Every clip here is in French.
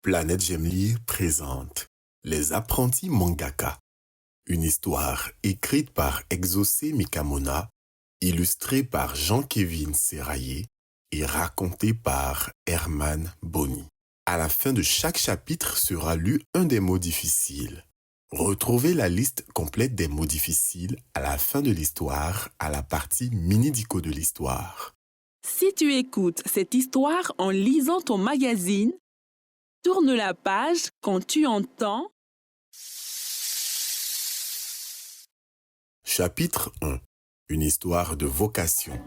Planète J'aime lire présente Les apprentis mangaka. Une histoire écrite par Exaucé Mikamona, illustrée par Jean-Kévin Serraillé et racontée par Herman Boni. À la fin de chaque chapitre sera lu un des mots difficiles. Retrouvez la liste complète des mots difficiles à la fin de l'histoire, à la partie mini-dico de l'histoire. Si tu écoutes cette histoire en lisant ton magazine, tourne la page quand tu entends Chapitre 1. Une histoire de vocation.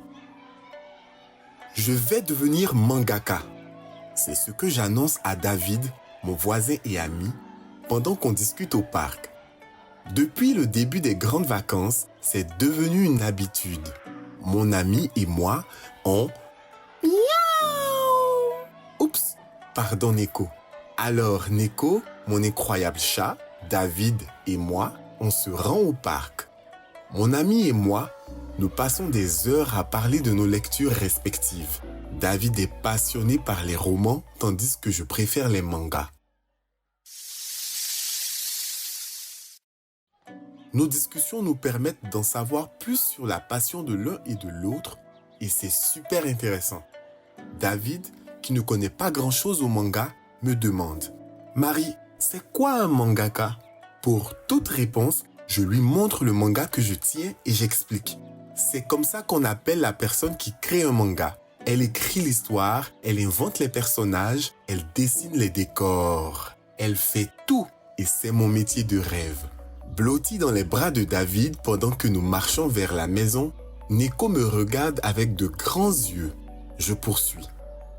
Je vais devenir mangaka. C'est ce que j'annonce à David, mon voisin et ami, pendant qu'on discute au parc. Depuis le début des grandes vacances, c'est devenu une habitude. Mon ami et moi, on... Miaou! Oups, pardon Neko. Alors Neko, mon incroyable chat, David et moi, on se rend au parc. Mon ami et moi, nous passons des heures à parler de nos lectures respectives. David est passionné par les romans, tandis que je préfère les mangas. Nos discussions nous permettent d'en savoir plus sur la passion de l'un et de l'autre, et c'est super intéressant. David, qui ne connaît pas grand-chose au manga, me demande « Marie, c'est quoi un mangaka ?» Pour toute réponse, je lui montre le manga que je tiens et j'explique. C'est comme ça qu'on appelle la personne qui crée un manga. Elle écrit l'histoire, elle invente les personnages, elle dessine les décors. Elle fait tout et c'est mon métier de rêve. Blotti dans les bras de David pendant que nous marchons vers la maison, Neko me regarde avec de grands yeux. Je poursuis.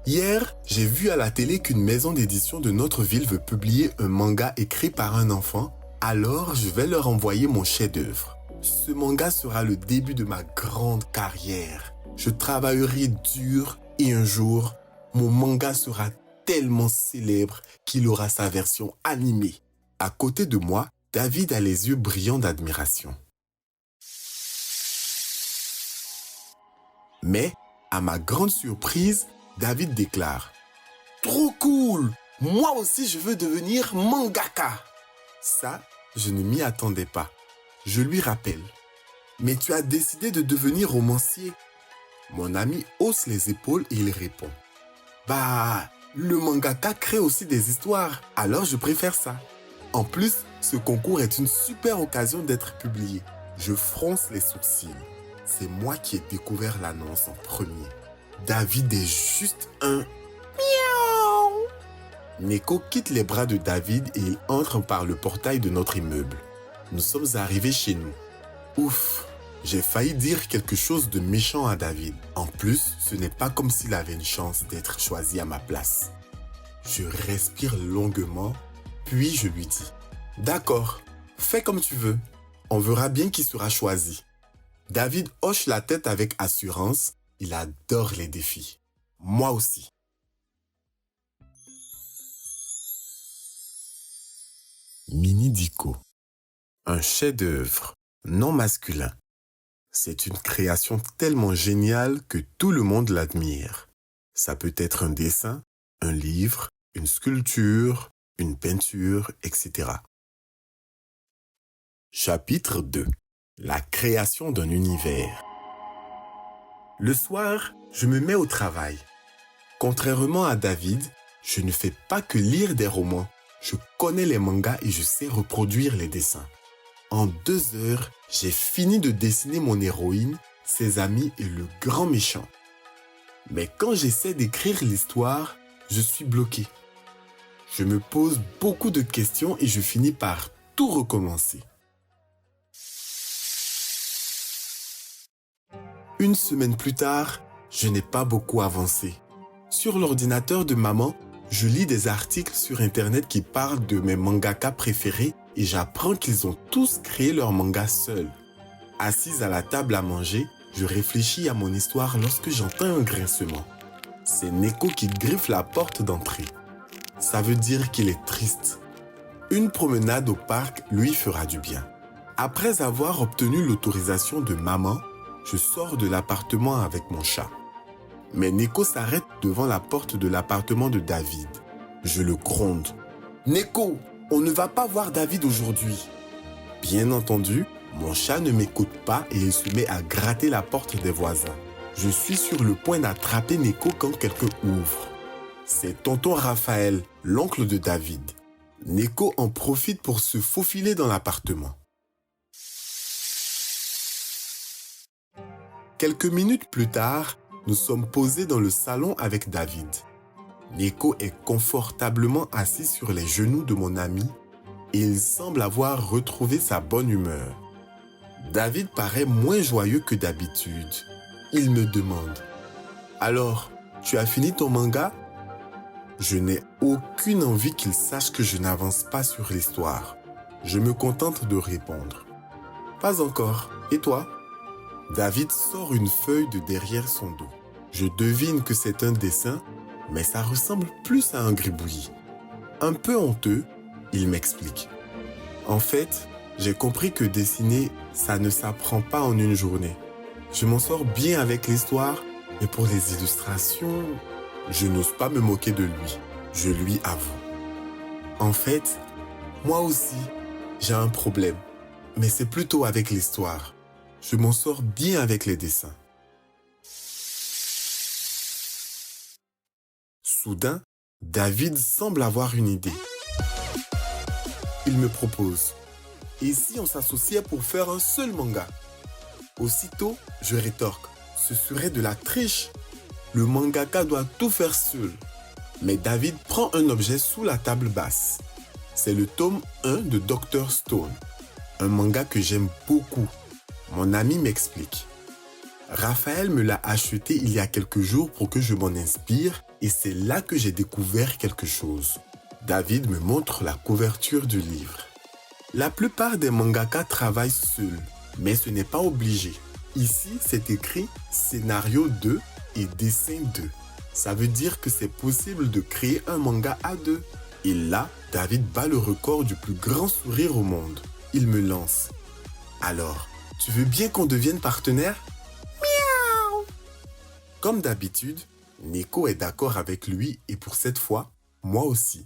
Hier, j'ai vu à la télé qu'une maison d'édition de notre ville veut publier un manga écrit par un enfant, alors je vais leur envoyer mon chef-d'œuvre. Ce manga sera le début de ma grande carrière. Je travaillerai dur et un jour, mon manga sera tellement célèbre qu'il aura sa version animée. À côté de moi, David a les yeux brillants d'admiration. Mais, à ma grande surprise, David déclare « Trop cool! Moi aussi je veux devenir mangaka !» Ça, je ne m'y attendais pas. Je lui rappelle « Mais tu as décidé de devenir romancier ?» Mon ami hausse les épaules et il répond « Bah, le mangaka crée aussi des histoires, alors je préfère ça. En plus, ce concours est une super occasion d'être publié. » Je fronce les sourcils. C'est moi qui ai découvert l'annonce en premier. David est juste un miaou. Neko quitte les bras de David et il entre par le portail de notre immeuble. Nous sommes arrivés chez nous. Ouf, j'ai failli dire quelque chose de méchant à David. En plus, ce n'est pas comme s'il avait une chance d'être choisi à ma place. Je respire longuement, puis je lui dis « D'accord, fais comme tu veux. On verra bien qui sera choisi. » David hoche la tête avec assurance. Il adore les défis. Moi aussi. Mini-dico. Un chef-d'œuvre non masculin. C'est une création tellement géniale que tout le monde l'admire. Ça peut être un dessin, un livre, une sculpture, une peinture, etc. Chapitre 2. La création d'un univers. Le soir, je me mets au travail. Contrairement à David, je ne fais pas que lire des romans. Je connais les mangas et je sais reproduire les dessins. En 2 heures, j'ai fini de dessiner mon héroïne, ses amis et le grand méchant. Mais quand j'essaie d'écrire l'histoire, je suis bloqué. Je me pose beaucoup de questions et je finis par tout recommencer. Une semaine plus tard, je n'ai pas beaucoup avancé. Sur l'ordinateur de maman, je lis des articles sur Internet qui parlent de mes mangakas préférés et j'apprends qu'ils ont tous créé leur manga seuls. Assise à la table à manger, je réfléchis à mon histoire lorsque j'entends un grincement. C'est Neko qui griffe la porte d'entrée. Ça veut dire qu'il est triste. Une promenade au parc lui fera du bien. Après avoir obtenu l'autorisation de maman, je sors de l'appartement avec mon chat. Mais Neko s'arrête devant la porte de l'appartement de David. Je le gronde. Neko, on ne va pas voir David aujourd'hui. Bien entendu, mon chat ne m'écoute pas et il se met à gratter la porte des voisins. Je suis sur le point d'attraper Neko quand quelqu'un ouvre. C'est tonton Raphaël, l'oncle de David. Neko en profite pour se faufiler dans l'appartement. Quelques minutes plus tard, nous sommes posés dans le salon avec David. Neko est confortablement assis sur les genoux de mon ami et il semble avoir retrouvé sa bonne humeur. David paraît moins joyeux que d'habitude. Il me demande « Alors, tu as fini ton manga ?» Je n'ai aucune envie qu'il sache que je n'avance pas sur l'histoire. Je me contente de répondre « Pas encore. Et toi ?» David sort une feuille de derrière son dos. Je devine que c'est un dessin, mais ça ressemble plus à un gribouillis. Un peu honteux, il m'explique. En fait, j'ai compris que dessiner, ça ne s'apprend pas en une journée. Je m'en sors bien avec l'histoire, mais pour les illustrations, je n'ose pas me moquer de lui. Je lui avoue. En fait, moi aussi, j'ai un problème, mais c'est plutôt avec l'histoire. Je m'en sors bien avec les dessins. Soudain, David semble avoir une idée. Il me propose « Et si on s'associait pour faire un seul manga ?» Aussitôt, je rétorque « Ce serait de la triche. Le mangaka doit tout faire seul. » Mais David prend un objet sous la table basse. C'est le tome 1 de Dr. Stone, un manga que j'aime beaucoup. Mon ami m'explique. Raphaël me l'a acheté il y a quelques jours pour que je m'en inspire et c'est là que j'ai découvert quelque chose. David me montre la couverture du livre. La plupart des mangakas travaillent seuls, mais ce n'est pas obligé. Ici, c'est écrit scénario 2 et dessin 2. Ça veut dire que c'est possible de créer un manga à deux. Et là, David bat le record du plus grand sourire au monde. Il me lance. Alors, tu veux bien qu'on devienne partenaire ? Miaou ! Comme d'habitude, Neko est d'accord avec lui et pour cette fois, moi aussi.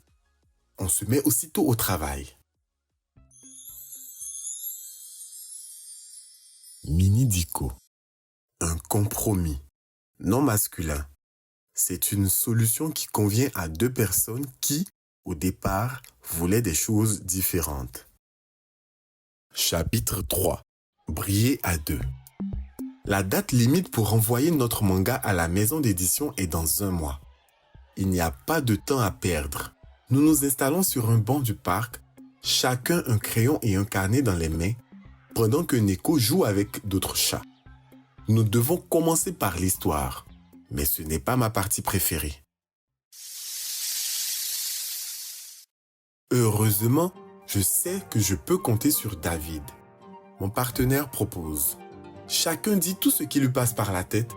On se met aussitôt au travail. Mini Dico. Un compromis. Non masculin. C'est une solution qui convient à deux personnes qui, au départ, voulaient des choses différentes. Chapitre 3. Briller à deux. La date limite pour envoyer notre manga à la maison d'édition est dans 1 mois. Il n'y a pas de temps à perdre. Nous nous installons sur un banc du parc, chacun un crayon et un carnet dans les mains, pendant que Neko joue avec d'autres chats. Nous devons commencer par l'histoire, mais ce n'est pas ma partie préférée. Heureusement, je sais que je peux compter sur David. Mon partenaire propose. Chacun dit tout ce qui lui passe par la tête,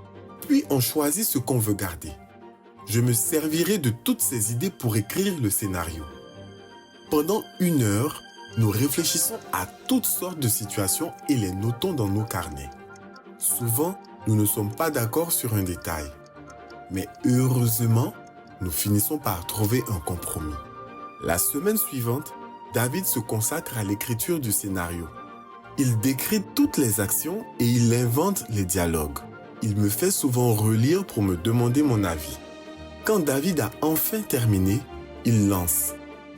puis on choisit ce qu'on veut garder. Je me servirai de toutes ces idées pour écrire le scénario. Pendant 1 heure, nous réfléchissons à toutes sortes de situations et les notons dans nos carnets. Souvent, nous ne sommes pas d'accord sur un détail. Mais heureusement, nous finissons par trouver un compromis. La semaine suivante, David se consacre à l'écriture du scénario. Il décrit toutes les actions et il invente les dialogues. Il me fait souvent relire pour me demander mon avis. Quand David a enfin terminé, il lance.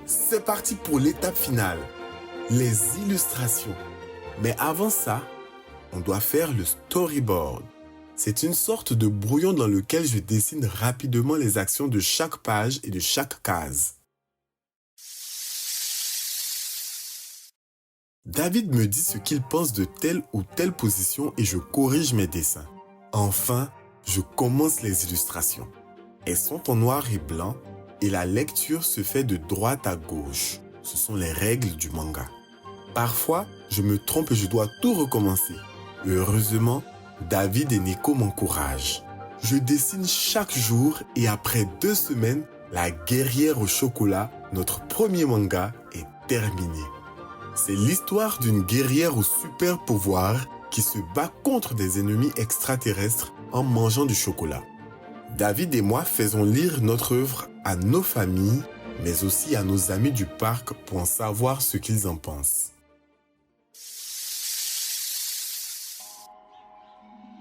C'est parti pour l'étape finale, les illustrations. Mais avant ça, on doit faire le storyboard. C'est une sorte de brouillon dans lequel je dessine rapidement les actions de chaque page et de chaque case. David me dit ce qu'il pense de telle ou telle position et je corrige mes dessins. Enfin, je commence les illustrations. Elles sont en noir et blanc et la lecture se fait de droite à gauche. Ce sont les règles du manga. Parfois, je me trompe et je dois tout recommencer. Heureusement, David et Neko m'encouragent. Je dessine chaque jour et après 2 semaines, La guerrière au chocolat, notre premier manga, est terminé. C'est l'histoire d'une guerrière au super pouvoir qui se bat contre des ennemis extraterrestres en mangeant du chocolat. David et moi faisons lire notre œuvre à nos familles mais aussi à nos amis du parc pour en savoir ce qu'ils en pensent.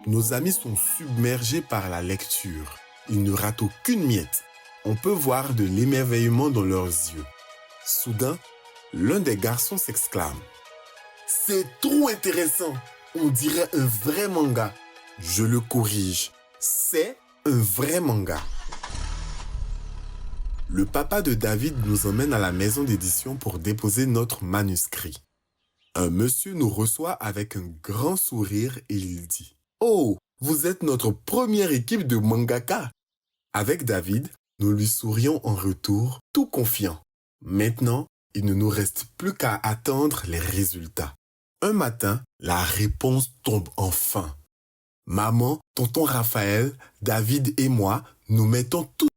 Nos amis sont submergés par la lecture. Ils ne ratent aucune miette. On peut voir de l'émerveillement dans leurs yeux. Soudain, l'un des garçons s'exclame. « C'est trop intéressant! On dirait un vrai manga. » Je le corrige. C'est un vrai manga. Le papa de David nous emmène à la maison d'édition pour déposer notre manuscrit. Un monsieur nous reçoit avec un grand sourire et il dit « Oh, vous êtes notre première équipe de mangaka !» Avec David, nous lui sourions en retour, tout confiants. Maintenant, il ne nous reste plus qu'à attendre les résultats. Un matin, la réponse tombe enfin. Maman, tonton Raphaël, David et moi, nous mettons tout